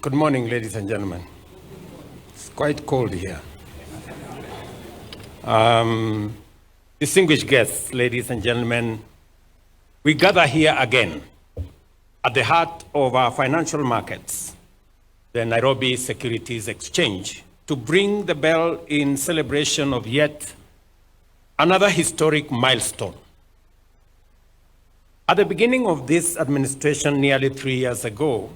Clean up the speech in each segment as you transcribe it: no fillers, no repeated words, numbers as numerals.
Good morning, ladies and gentlemen. It's quite cold here. Distinguished guests, ladies and gentlemen, we gather here again at the heart of our financial markets, the Nairobi Securities Exchange, to ring the bell in celebration of yet another historic milestone. At the beginning of this administration nearly 3 years ago,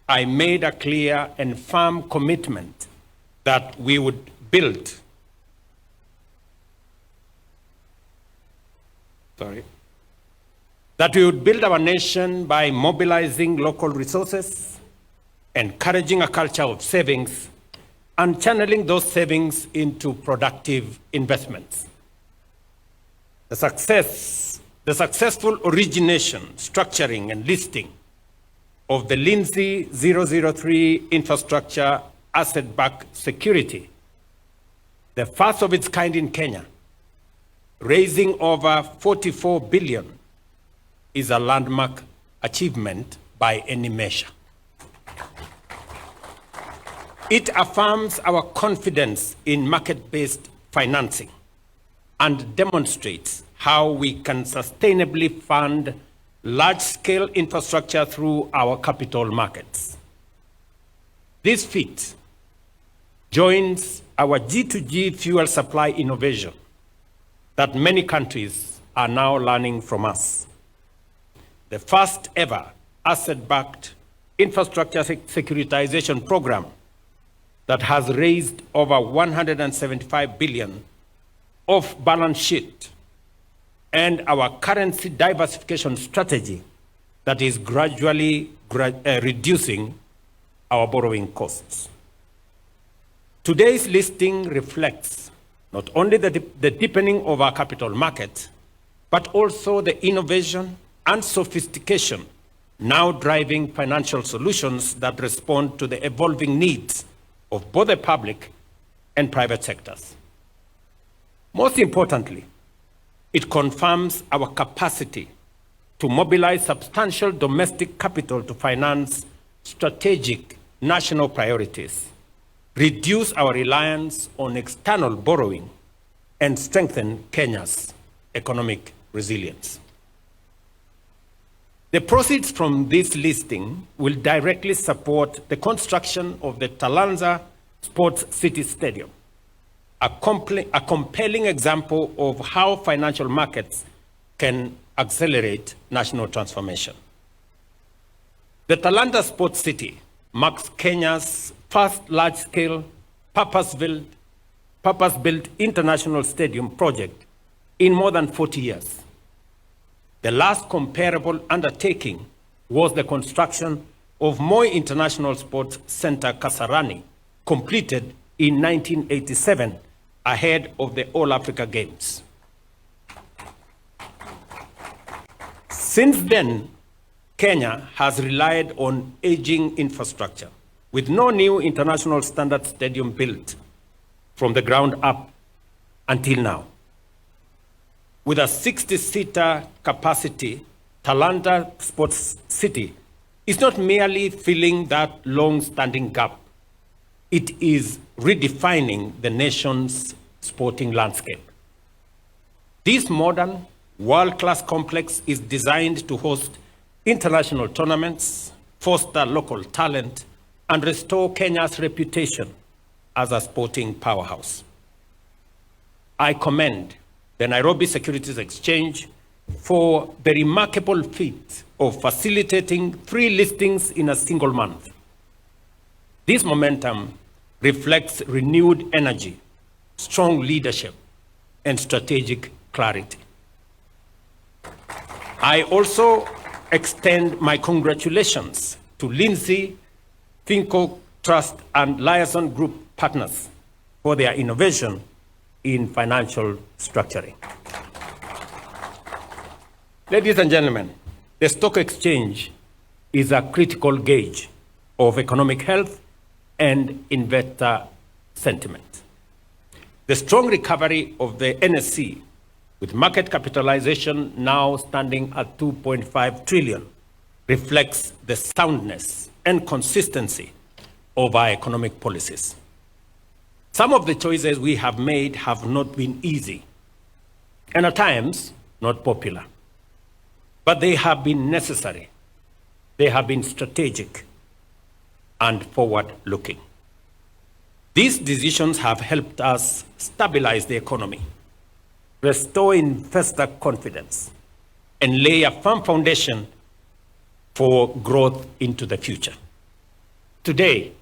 I made a clear and firm commitment that we would build our nation by mobilizing local resources, encouraging a culture of savings, and channeling those savings into productive investments. The successful origination, structuring, and listing of the Lindsay 003 infrastructure asset-backed security, the first of its kind in Kenya, raising over 44 billion, is a landmark achievement by any measure. It affirms our confidence in market-based financing and demonstrates how we can sustainably fund large-scale infrastructure through our capital markets. This feat joins our G2G fuel supply innovation that many countries are now learning from us. The first ever asset-backed infrastructure securitization program that has raised over 175 billion off balance sheet, and our currency diversification strategy that is gradually reducing our borrowing costs. Today's listing reflects not only the deepening of our capital market, but also the innovation and sophistication now driving financial solutions that respond to the evolving needs of both the public and private sectors. Most importantly, it confirms our capacity to mobilize substantial domestic capital to finance strategic national priorities, reduce our reliance on external borrowing, and strengthen Kenya's economic resilience. The proceeds from this listing will directly support the construction of the Talanta Sports City Stadium, a compelling example of how financial markets can accelerate national transformation. The Talanta Sports City marks Kenya's first large-scale, purpose-built international stadium project in more than 40 years. The last comparable undertaking was the construction of Moi International Sports Center Kasarani, completed in 1987, ahead of the All Africa Games. Since then, Kenya has relied on aging infrastructure, with no new international standard stadium built from the ground up until now. With a 60-seater capacity, Talanta Sports City is not merely filling that long-standing gap. It is redefining the nation's sporting landscape. This modern, world-class complex is designed to host international tournaments, foster local talent, and restore Kenya's reputation as a sporting powerhouse. I commend the Nairobi Securities Exchange for the remarkable feat of facilitating 3 listings in a single month. This momentum reflects renewed energy, strong leadership, and strategic clarity. I also extend my congratulations to Lindsay, Finco Trust, and Liaison Group partners for their innovation in financial structuring. Ladies and gentlemen, the stock exchange is a critical gauge of economic health and investor sentiment. The strong recovery of the NSE, with market capitalization now standing at 2.5 trillion, reflects the soundness and consistency of our economic policies. Some of the choices we have made have not been easy, and at times not popular. But they have been necessary. They have been strategic and forward-looking. These decisions have helped us stabilize the economy, restore investor confidence, and lay a firm foundation for growth into the future. Today,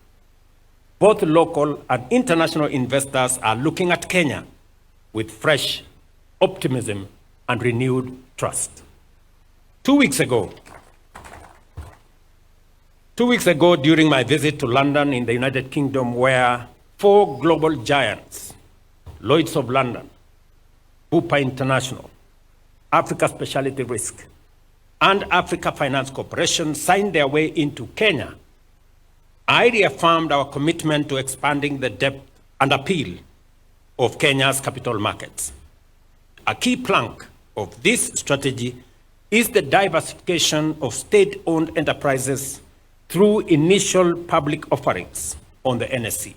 both local and international investors are looking at Kenya with fresh optimism and renewed trust. 2 weeks ago, during my visit to London in the United Kingdom, where 4 global giants, Lloyd's of London, Bupa International, Africa Specialty Risk, and Africa Finance Corporation signed their way into Kenya, I reaffirmed our commitment to expanding the depth and appeal of Kenya's capital markets. A key plank of this strategy is the diversification of state-owned enterprises through initial public offerings on the NSE,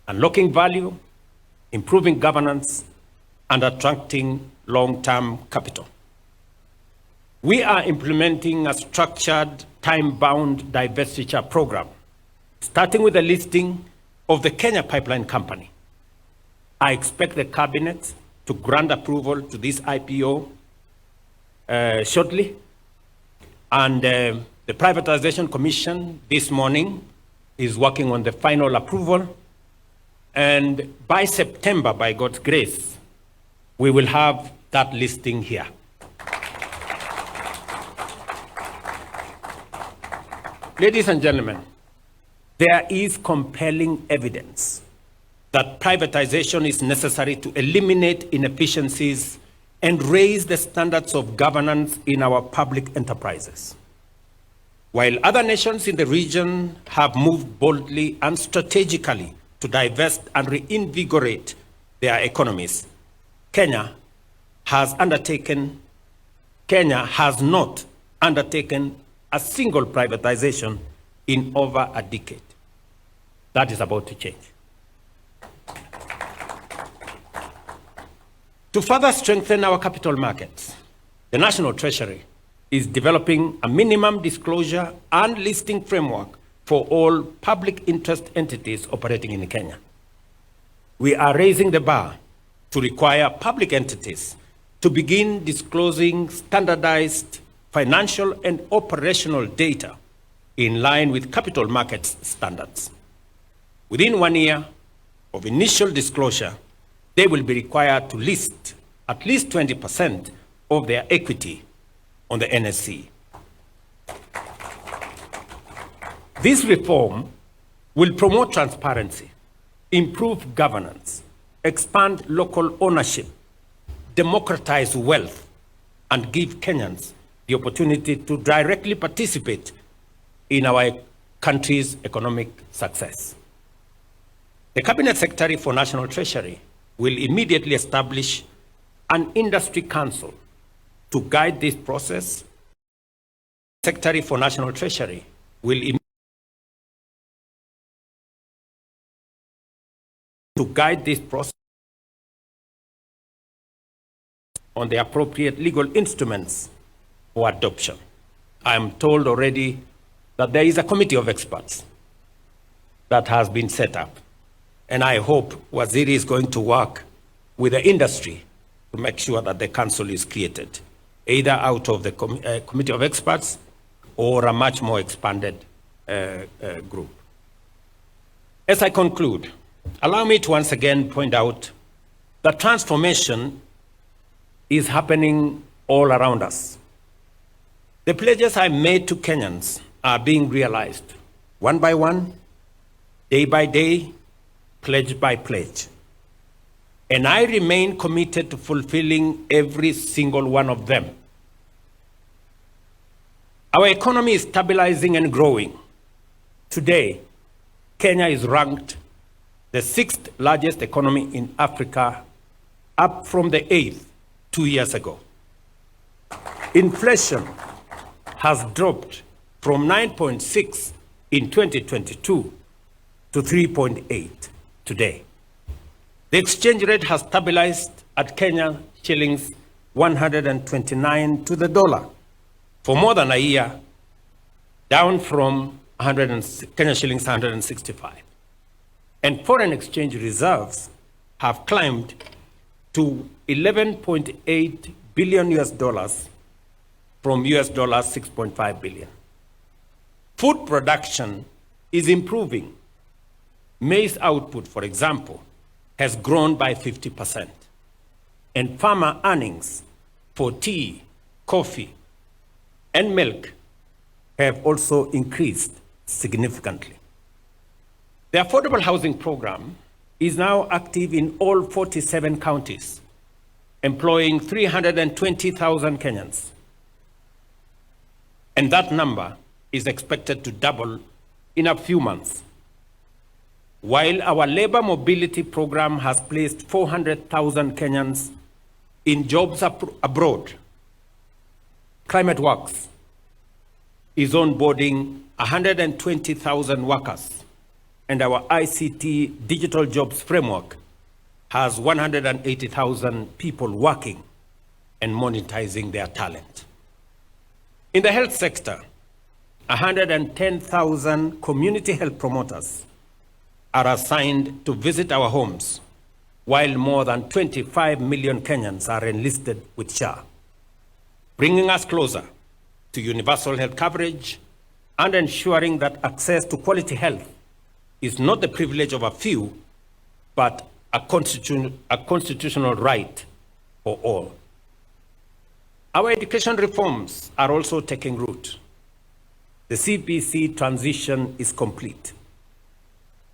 unlocking value, improving governance, and attracting long-term capital. We are implementing a structured, time-bound divestiture program, starting with the listing of the Kenya Pipeline Company. I expect the cabinet to grant approval to this IPO shortly, and the Privatization Commission this morning is working on the final approval, and by September, by God's grace, we will have that listing here. Ladies and gentlemen, there is compelling evidence that privatization is necessary to eliminate inefficiencies and raise the standards of governance in our public enterprises. While other nations in the region have moved boldly and strategically to divest and reinvigorate their economies, Kenya has not undertaken a single privatization in over a decade. That is about to change. To further strengthen our capital markets, the National Treasury is developing a minimum disclosure and listing framework for all public interest entities operating in Kenya. We are raising the bar to require public entities to begin disclosing standardized financial and operational data in line with capital markets standards. Within 1 year of initial disclosure, they will be required to list at least 20% of their equity on the NSE. This reform will promote transparency, improve governance, expand local ownership, democratize wealth, and give Kenyans the opportunity to directly participate in our country's economic success. The Cabinet Secretary for National Treasury will immediately establish an industry council to guide this process. The Secretary for National Treasury will guide this process on the appropriate legal instruments for adoption. I am told already that there is a committee of experts that has been set up, and I hope Waziri is going to work with the industry to make sure that the council is created, either out of the committee of experts or a much more expanded group. As I conclude, allow me to once again point out that transformation is happening all around us. The pledges I made to Kenyans are being realized one by one, day by day, pledge by pledge. And I remain committed to fulfilling every single one of them. Our economy is stabilizing and growing. Today, Kenya is ranked the 6th largest economy in Africa, up from the 8th 2 years ago. Inflation has dropped from 9.6 in 2022 to 3.8 today. The exchange rate has stabilized at Kenya shillings 129 to the dollar for more than a year, down from Kenya shillings 165. And foreign exchange reserves have climbed to 11.8 billion US dollars from US dollars 6.5 billion. Food production is improving. Maize output, for example, has grown by 50%. And farmer earnings for tea, coffee, and milk have also increased significantly. The affordable housing program is now active in all 47 counties, employing 320,000 Kenyans. And that number is expected to double in a few months. While our labor mobility program has placed 400,000 Kenyans in jobs abroad, Climate Works is onboarding 120,000 workers, and our ICT digital jobs framework has 180,000 people working and monetizing their talent. In the health sector, 110,000 community health promoters are assigned to visit our homes, while more than 25 million Kenyans are enlisted with SHA, bringing us closer to universal health coverage and ensuring that access to quality health is not the privilege of a few, but a constitutional right for all. Our education reforms are also taking root. The CPC transition is complete.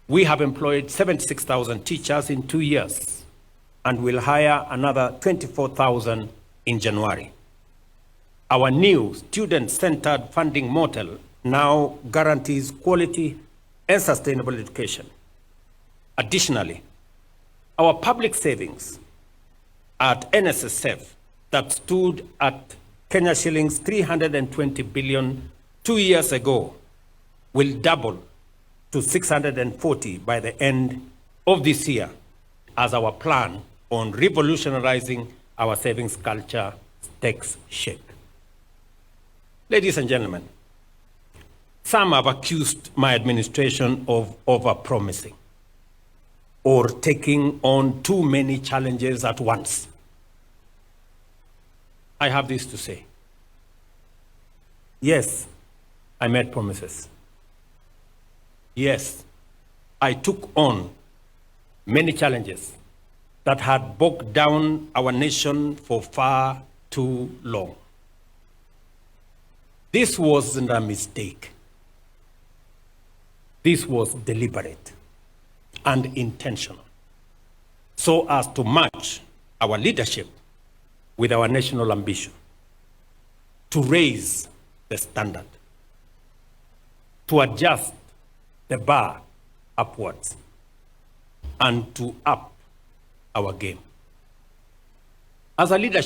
We have employed 76,000 teachers in 2 years and will hire another 24,000 in January. Our new student-centered funding model now guarantees quality and sustainable education. Additionally, our public savings at NSSF that stood at Kenya shillings 320 billion 2 years ago will double to 640 by the end of this year as our plan on revolutionizing our savings culture takes shape. Ladies and gentlemen, some have accused my administration of over-promising or taking on too many challenges at once. I have this to say. Yes, I made promises. Yes, I took on many challenges that had bogged down our nation for far too long. This wasn't a mistake. This was deliberate and intentional, so as to match our leadership with our national ambition, to raise the standard, to adjust the bar upwards, and to up our game. As a leadership,